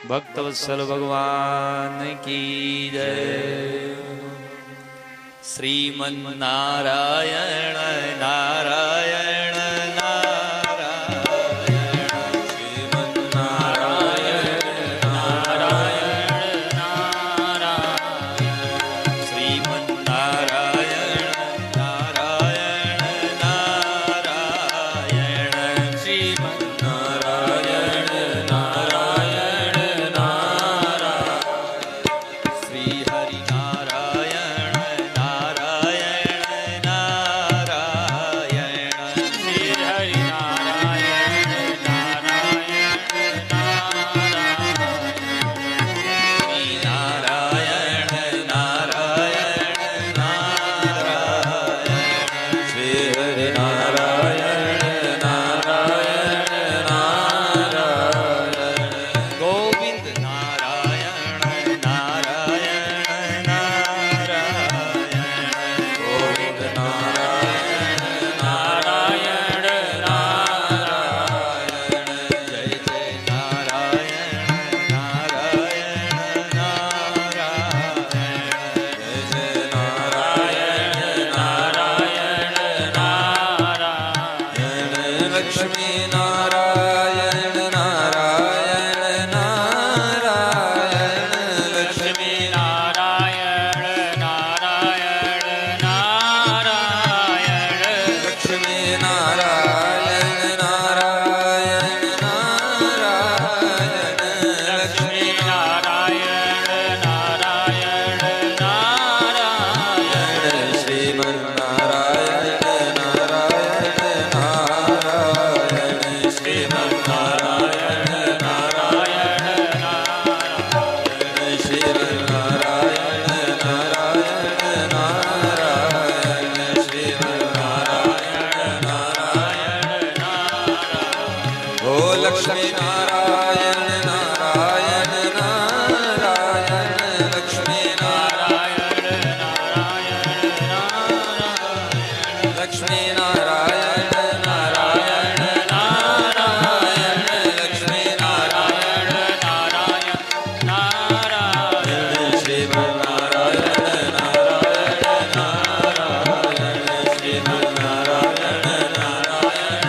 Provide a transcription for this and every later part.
भक्तवत्सल भगवान की जय। श्रीमन्नारायण नारायण नारायण, श्रीमन्नारायण नारायण नारायण, श्रीमन्नारायण नारायण नारायण, श्रीमन्नारायण नारायण नारायण, श्री हरि नारायण नारायण नारायण, श्री हरि नारायण नारायण नारायण, नारायण नारायण श्री हरि नारायण नारायण नारायण, गोविंद नारायण नारायण नारायण, गोविंद नारायण नारायण नारायण, जय जय नारायण नारायण नारायण, जय जय नारायण नारायण नारायण, लक्ष्मी नारायण नारायण नारायण, लक्ष्मी नारायण नारायण नारायण, लक्ष्मी नारायण नारायण नारायण, लक्ष्मी नारायण नारायण नारायण, श्रीमन्नारायण नारायण नारायण, श्रीमन्नारायण नारायण नारायण, श्रीमन्नारायण नारायण नारायण, श्रीमन्नारायण नारायण नारायण, ओ लक्ष्मी नारायण नारायण नारायण, लक्ष्मी नारायण नारायण नारायण, लक्ष्मी नारायण नारायण नारायण, लक्ष्मी नारायण नारायण नारायण, श्रीमन्नारायण नारायण नारायण, श्रीमन्नारायण नारायण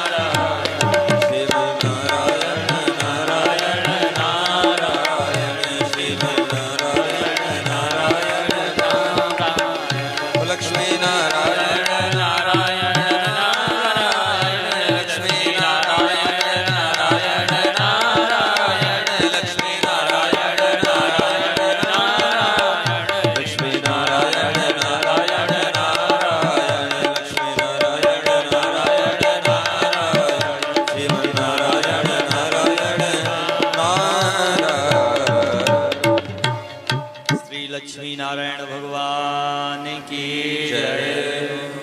नारायण, श्रीमन्नारायण नारायण नारायण, श्रीमन्नारायण नारायण नारायण, लक्ष्मी नारायण नारायण नारायण, लक्ष्मी नारायण नारायण नारायण, लक्ष्मी नारायण नारायण नारायण, लक्ष्मी नारायण नारायण नारायण, लक्ष्मी नारायण नारायण नारायण, श्रीमन्नारायण नारायण नारायण। श्री लक्ष्मी नारायण भगवान की जय।